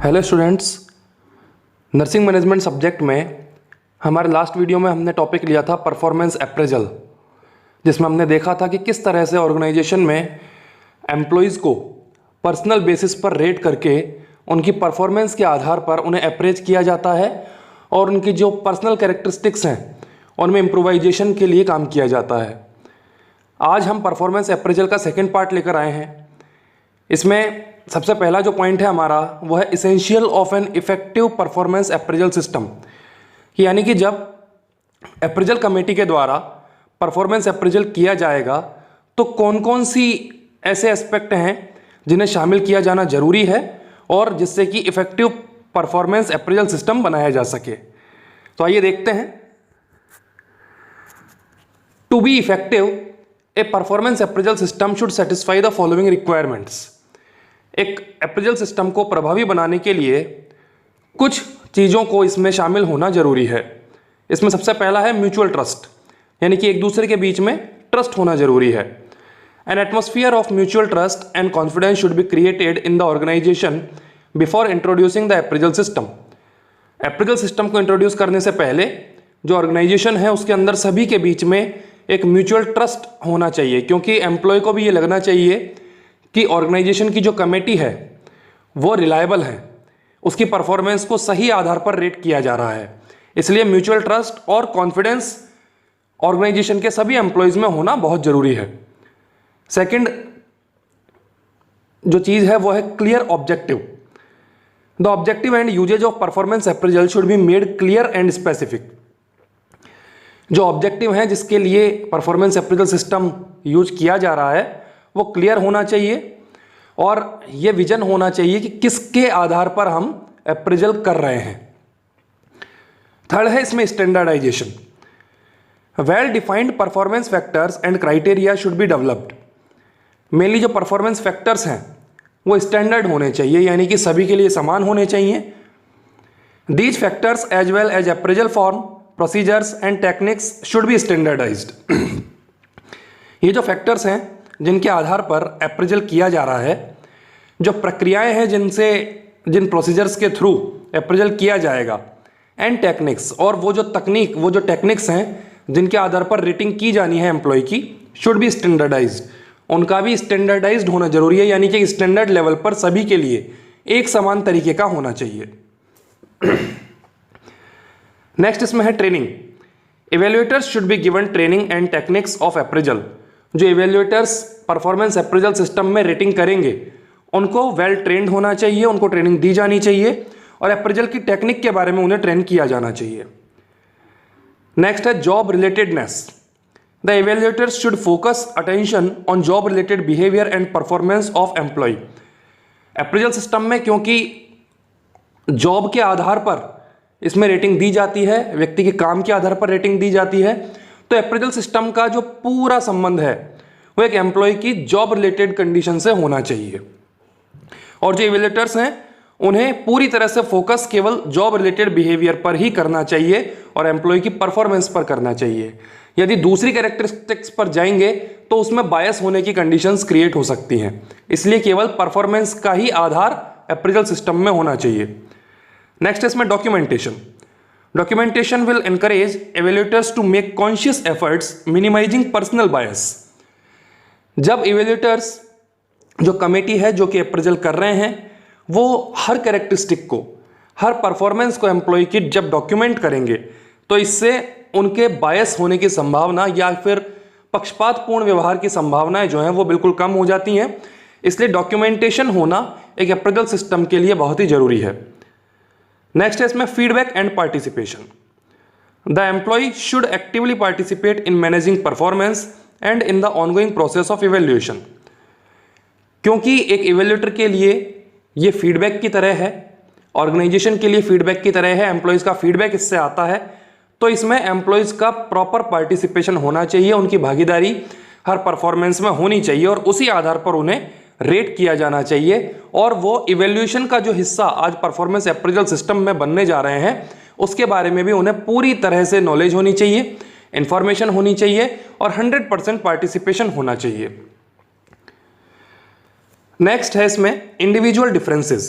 Hello students, nursing management subject में हमारे last video में हमने टॉपिक लिया था परफॉर्मेंस अप्रेजल, जिसमें हमने देखा था कि किस तरह से ऑर्गेनाइजेशन में एम्प्लॉयज़ को पर्सनल बेसिस पर रेट करके उनकी परफॉर्मेंस के आधार पर उन्हें अप्रेज किया जाता है और उनकी जो पर्सनल कैरेक्टरिस्टिक्स हैं उनमें इम्प्रोवाइजेशन के लिए काम किया जाता है। आज हम परफॉर्मेंस अप्रेजल का सेकेंड पार्ट लेकर आए हैं। इसमें सबसे पहला जो पॉइंट है हमारा वो है essential of an effective performance appraisal system, यानी कि जब अप्रेजल कमेटी के द्वारा परफॉर्मेंस अप्रेजल किया जाएगा तो कौन कौन सी ऐसे एस्पेक्ट हैं जिन्हें शामिल किया जाना जरूरी है और जिससे कि इफेक्टिव परफॉर्मेंस अप्रेजल सिस्टम बनाया जा सके। तो आइए देखते हैं। To be effective a performance appraisal system should satisfy the following requirements. एक अप्रेजल सिस्टम को प्रभावी बनाने के लिए कुछ चीज़ों को इसमें शामिल होना जरूरी है। इसमें सबसे पहला है म्यूचुअल ट्रस्ट, यानी कि एक दूसरे के बीच में ट्रस्ट होना जरूरी है। An atmosphere of mutual trust and confidence should be created in the organisation before introducing the appraisal system. Appraisal system को इंट्रोड्यूस करने से पहले जो ऑर्गेनाइजेशन है उसके अंदर सभी के बीच में एक म्यूचुअल ट्रस्ट होना चाहिए, क्योंकि एम्प्लॉय को भी ये लगना चाहिए कि ऑर्गेनाइजेशन की जो कमेटी है वो रिलायबल है, उसकी परफॉर्मेंस को सही आधार पर रेट किया जा रहा है। इसलिए म्यूचुअल ट्रस्ट और कॉन्फिडेंस ऑर्गेनाइजेशन के सभी एम्प्लॉयज में होना बहुत जरूरी है। सेकंड जो चीज़ है वो है clear objective. The objective and usages of performance appraisal should be made clear and specific. जो ऑब्जेक्टिव है जिसके लिए परफॉर्मेंस अप्रेजल सिस्टम यूज किया जा रहा है वो क्लियर होना चाहिए और ये विजन होना चाहिए कि किसके आधार पर हम अप्रेजल कर रहे हैं। थर्ड है इसमें standardisation. Well defined performance factors and criteria should be developed. Mainly जो परफॉर्मेंस फैक्टर्स हैं वो स्टैंडर्ड होने चाहिए, यानी कि सभी के लिए समान होने चाहिए। These factors as well as appraisal form, procedures and techniques should be standardised. ये जो फैक्टर्स हैं जिनके आधार पर अप्रेजल किया जा रहा है, जो प्रक्रियाएं हैं जिन प्रोसीजर्स के थ्रू अप्रेजल किया जाएगा, एंड टेक्निक्स, और वो जो टेक्निक्स हैं जिनके आधार पर रेटिंग की जानी है एम्प्लॉय की, शुड बी स्टैंडर्डाइज्ड। उनका भी स्टैंडर्डाइज्ड होना जरूरी है, यानी कि स्टैंडर्ड लेवल पर सभी के लिए एक समान तरीके का होना चाहिए। नेक्स्ट इसमें है training. Evaluators should be given training and techniques of appraisal. जो इवेल्युएटर्स परफॉर्मेंस अप्रेजल सिस्टम में रेटिंग करेंगे उनको वेल ट्रेंड होना चाहिए, उनको ट्रेनिंग दी जानी चाहिए और अप्रेजल की टेक्निक के बारे में उन्हें ट्रेन किया जाना चाहिए। नेक्स्ट है job relatedness. The evaluators should focus attention on job related behaviour and performance of employ. Appraisal system में क्योंकि जॉब के आधार पर इसमें रेटिंग दी जाती है, व्यक्ति के काम के आधार पर रेटिंग दी जाती है, तो अप्रेजल सिस्टम का जो पूरा संबंध है वो एक एम्प्लॉय की जॉब रिलेटेड कंडीशन से होना चाहिए। और जो इवेल्युएटर्स हैं उन्हें पूरी तरह से फोकस केवल जॉब रिलेटेड बिहेवियर पर ही करना चाहिए और एम्प्लॉय की परफॉर्मेंस पर करना चाहिए। यदि दूसरी कैरेक्टरिस्टिक्स पर जाएंगे तो उसमें बायस होने की कंडीशंस क्रिएट हो सकती हैं। इसलिए केवल परफॉर्मेंस का ही आधार अप्रेजल सिस्टम में होना चाहिए। नेक्स्ट इसमें documentation. Documentation will encourage evaluators to make conscious efforts minimizing personal bias. जब evaluators जो कमेटी है जो कि अप्रेजल कर रहे हैं वो हर कैरेक्टरिस्टिक को, हर परफॉर्मेंस को एम्प्लॉय की जब डॉक्यूमेंट करेंगे तो इससे उनके बायस होने की संभावना या फिर पक्षपातपूर्ण व्यवहार की संभावनाएं जो हैं वो बिल्कुल कम हो जाती हैं। इसलिए डॉक्यूमेंटेशन होना एक अप्रेजल सिस्टम के लिए बहुत ही जरूरी है। नेक्स्ट है इसमें feedback and participation. The employee should actively participate in managing performance and in the ongoing process of evaluation. क्योंकि एक इवेल्युएटर के लिए ये फीडबैक की तरह है, ऑर्गेनाइजेशन के लिए फीडबैक की तरह है, एम्प्लॉयज का फीडबैक इससे आता है, तो इसमें एम्प्लॉयज का प्रॉपर पार्टिसिपेशन होना चाहिए, उनकी भागीदारी हर परफॉर्मेंस में होनी चाहिए और उसी आधार पर उन्हें रेट किया जाना चाहिए। और वो इवेल्युएशन का जो हिस्सा आज परफॉर्मेंस अप्रेजल सिस्टम में बनने जा रहे हैं उसके बारे में भी उन्हें पूरी तरह से नॉलेज होनी चाहिए, इंफॉर्मेशन होनी चाहिए और 100% पार्टिसिपेशन होना चाहिए। नेक्स्ट है इसमें individual differences.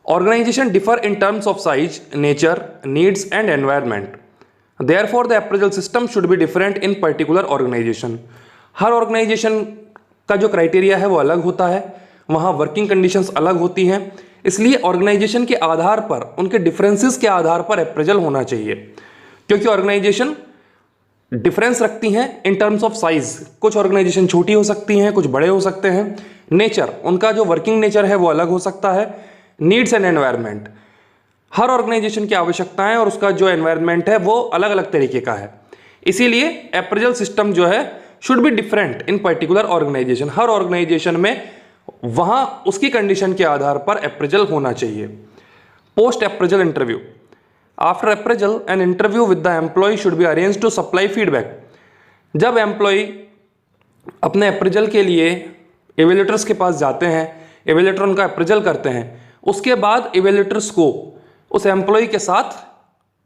Organization differ in terms of size, nature, needs and environment. Therefore, the appraisal system should be different in particular organization. हर ऑर्गेनाइजेशन का जो क्राइटेरिया है वो अलग होता है, वहाँ वर्किंग कंडीशंस अलग होती हैं, इसलिए ऑर्गेनाइजेशन के आधार पर, उनके डिफरेंसेस के आधार पर अप्रेजल होना चाहिए, क्योंकि ऑर्गेनाइजेशन डिफरेंस रखती हैं इन टर्म्स ऑफ साइज। कुछ ऑर्गेनाइजेशन छोटी हो सकती हैं, कुछ बड़े हो सकते हैं। नेचर, उनका जो वर्किंग नेचर है वो अलग हो सकता है। नीड्स एंड एनवायरनमेंट, हर ऑर्गेनाइजेशन की आवश्यकताएं और उसका जो एनवायरनमेंट है वो अलग अलग तरीके का है, इसीलिए अप्रेजल सिस्टम जो है should be different in particular organisation. हर ऑर्गेनाइजेशन में वहां उसकी कंडीशन के आधार पर अप्रेजल होना चाहिए। Post appraisal interview, after appraisal an interview with the employee should be arrange to supply feedback. जब एम्प्लॉय अपने अप्रेजल के लिए एवेल्यूटर्स के पास जाते हैं, एवेल्यूटर उनका अप्रेजल करते हैं, उसके बाद एवेल्यूटर्स को उस एम्प्लॉय के साथ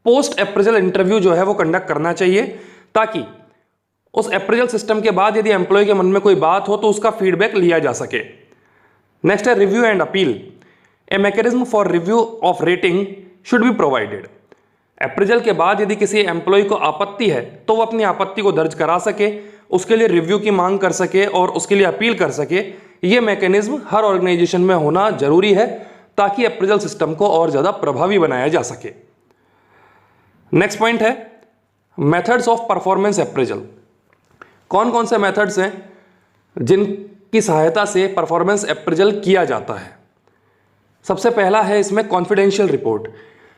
पोस्ट अप्रेजल इंटरव्यू जो है वो कंडक्ट करना चाहिए, ताकि उस अप्रेजल सिस्टम के बाद यदि एम्प्लॉय के मन में कोई बात हो तो उसका फीडबैक लिया जा सके। नेक्स्ट है review and appeal. A mechanism for review of rating should be provided. Appraisal के बाद यदि किसी एम्प्लॉय को आपत्ति है तो वो अपनी आपत्ति को दर्ज करा सके, उसके लिए रिव्यू की मांग कर सके और उसके लिए अपील कर सके। ये मैकेनिज्म हर ऑर्गेनाइजेशन में होना जरूरी है, ताकि अप्रेजल सिस्टम को और ज़्यादा प्रभावी बनाया जा सके। नेक्स्ट पॉइंट है मेथड्स ऑफ परफॉर्मेंस अप्रेजल। कौन कौन से मेथड्स हैं जिनकी सहायता से परफॉर्मेंस अप्रेजल किया जाता है। सबसे पहला है इसमें कॉन्फिडेंशियल रिपोर्ट।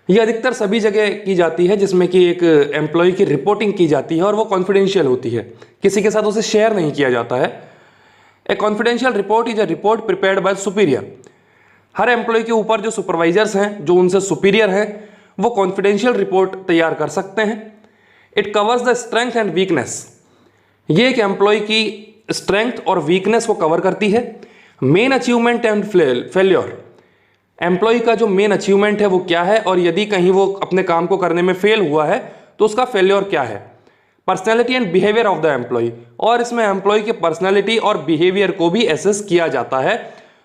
ये अधिकतर सभी जगह की जाती है, जिसमें कि एक एम्प्लॉय की रिपोर्टिंग की जाती है और वो कॉन्फिडेंशियल होती है, किसी के साथ उसे शेयर नहीं किया जाता है। A confidential report is a report prepared by superior. हर एम्प्लॉय के ऊपर जो सुपरवाइजर्स हैं, जो उनसे सुपीरियर हैं, वो कॉन्फिडेंशियल रिपोर्ट तैयार कर सकते हैं। It covers the strength and weakness. ये एक एम्प्लॉय की स्ट्रेंथ और वीकनेस को कवर करती है। Main achievement and failure, employee का जो मेन अचीवमेंट है वो क्या है, और यदि कहीं वो अपने काम को करने में फेल हुआ है तो उसका फेल्योर क्या है। Personality and behaviour of the employee, और इसमें एम्प्लॉय की पर्सनैलिटी और बिहेवियर को भी एसेस किया जाता है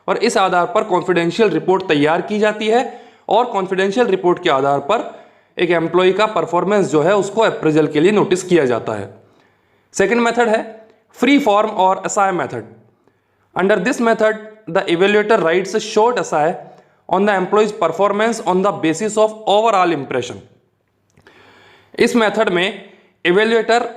और इस आधार पर कॉन्फिडेंशियल रिपोर्ट तैयार की जाती है और कॉन्फिडेंशियल रिपोर्ट के आधार पर एक एम्प्लॉय का परफॉर्मेंस जो है उसको अप्रेजल के लिए नोटिस किया जाता है। सेकंड मेथड है फ्री फॉर्म और acai method. Under this method the evaluator rights a short acai on the employees performance on the basis of overall impression. इस मेथड में इवेल्युएटर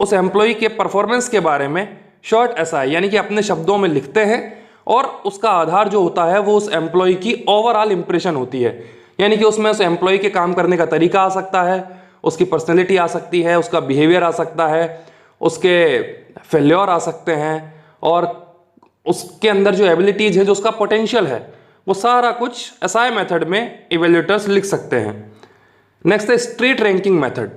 उस एम्प्लॉय के परफॉर्मेंस के बारे में शॉर्ट असाई यानी कि अपने शब्दों में लिखते हैं और उसका आधार जो होता है वो उस एम्प्लॉय की ओवरऑल इंप्रेशन होती है, यानी कि उसमें उस एम्प्लॉय के काम करने का तरीका आ सकता है, उसकी पर्सनैलिटी आ सकती है, उसका बिहेवियर आ सकता है, उसके फेल्योर आ सकते हैं और उसके अंदर जो एबिलिटीज है, जो उसका पोटेंशियल है, वो सारा कुछ असाई मेथड में इवेल्युएटर्स लिख सकते हैं। नेक्स्ट है straight ranking method.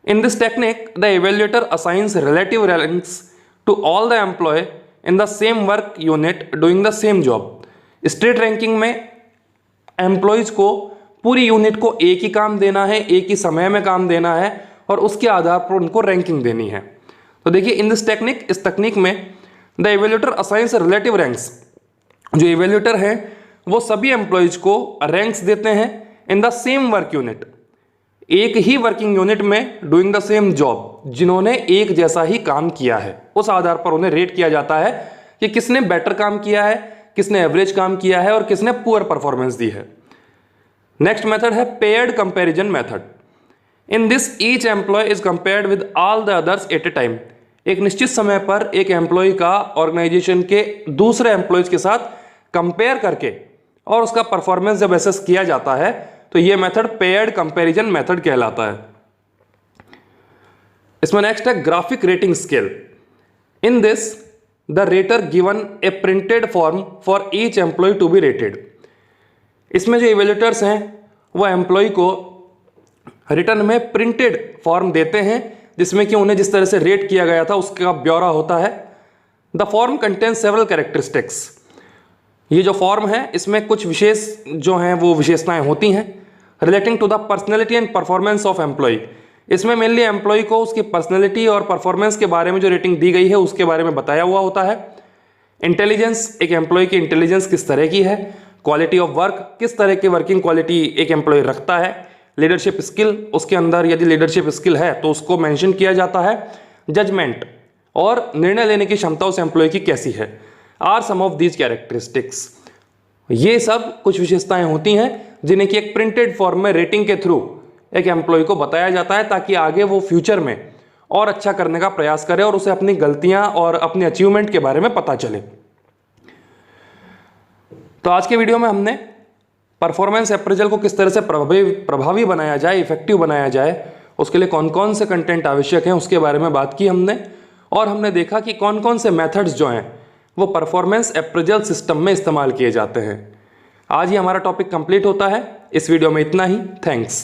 In this technique the evaluator assigns relative ranks to all the employee in the same work unit doing the same job. Straight ranking में एम्प्लॉयज को पूरी unit को एक ही काम देना है, एक ही समय में काम देना है और उसके आधार पर उनको रैंकिंग देनी है। तो देखिए इन दिस टेक्निक, इस तकनीक में the evaluator assigns relative ranks. जो इवेल्युएटर है वो सभी एम्प्लॉयज को रैंक्स देते हैं इन द सेम वर्क यूनिट, एक ही वर्किंग यूनिट में डूइंग द सेम जॉब, जिन्होंने एक जैसा ही काम किया है। उस आधार पर उन्हें रेट किया जाता है कि किसने बेटर काम किया है, किसने एवरेज काम किया है और किसने पुअर परफॉर्मेंस दी है। नेक्स्ट मेथड है paired comparison method. In this each employ is compared with all the others eight A time. एक निश्चित समय पर एक एम्प्लॉय का ऑर्गेनाइजेशन के दूसरे एम्प्लॉयज के साथ कंपेयर करके और उसका परफॉर्मेंस जब एसेस किया जाता है तो यह मेथड पेयर्ड कंपैरिजन मेथड कहलाता है। इसमें नेक्स्ट है graphic rating scale. In this the rater given a printed form for each employee to be rated. इसमें जो इवेल्युएटर्स हैं वो एम्प्लॉय को रिटर्न में प्रिंटेड फॉर्म देते हैं जिसमें कि उन्हें जिस तरह से रेट किया गया था उसका ब्यौरा होता है। The form contains several characteristics. ये जो फॉर्म है इसमें कुछ विशेष जो हैं वो विशेषताएं होती हैं relating to the personality and performance of employee. इसमें मेनली एम्प्लॉय को उसकी पर्सनैलिटी और परफॉर्मेंस के बारे में जो रेटिंग दी गई है उसके बारे में बताया हुआ होता है। इंटेलिजेंस, एक एम्प्लॉय की इंटेलिजेंस किस तरह की है, क्वालिटी ऑफ वर्क, किस तरह की वर्किंग क्वालिटी एक एम्प्लॉय रखता है, लीडरशिप स्किल, उसके अंदर यदि लीडरशिप स्किल है तो उसको मेंशन किया जाता है, जजमेंट और निर्णय लेने की क्षमता उस एम्प्लॉय की कैसी है, are some of these characteristics. ये सब कुछ विशेषताएं होती हैं जिन्हें कि एक प्रिंटेड फॉर्म में रेटिंग के थ्रू एक एम्प्लॉय को बताया जाता है ताकि आगे वो फ्यूचर में और अच्छा करने का प्रयास करे और उसे अपनी गलतियां और अपने अचीवमेंट के बारे में पता चले। तो आज के वीडियो में हमने परफॉर्मेंस अप्रेजल को किस तरह से प्रभावी बनाया जाए, इफेक्टिव बनाया जाए, उसके लिए कौन कौन से कंटेंट आवश्यक हैं उसके बारे में बात की हमने, और हमने देखा कि कौन कौन से मेथड्स जो हैं वो परफॉर्मेंस अप्रेजल सिस्टम में इस्तेमाल किए जाते हैं। आज ही हमारा टॉपिक कंप्लीट होता है। इस वीडियो में इतना ही। थैंक्स।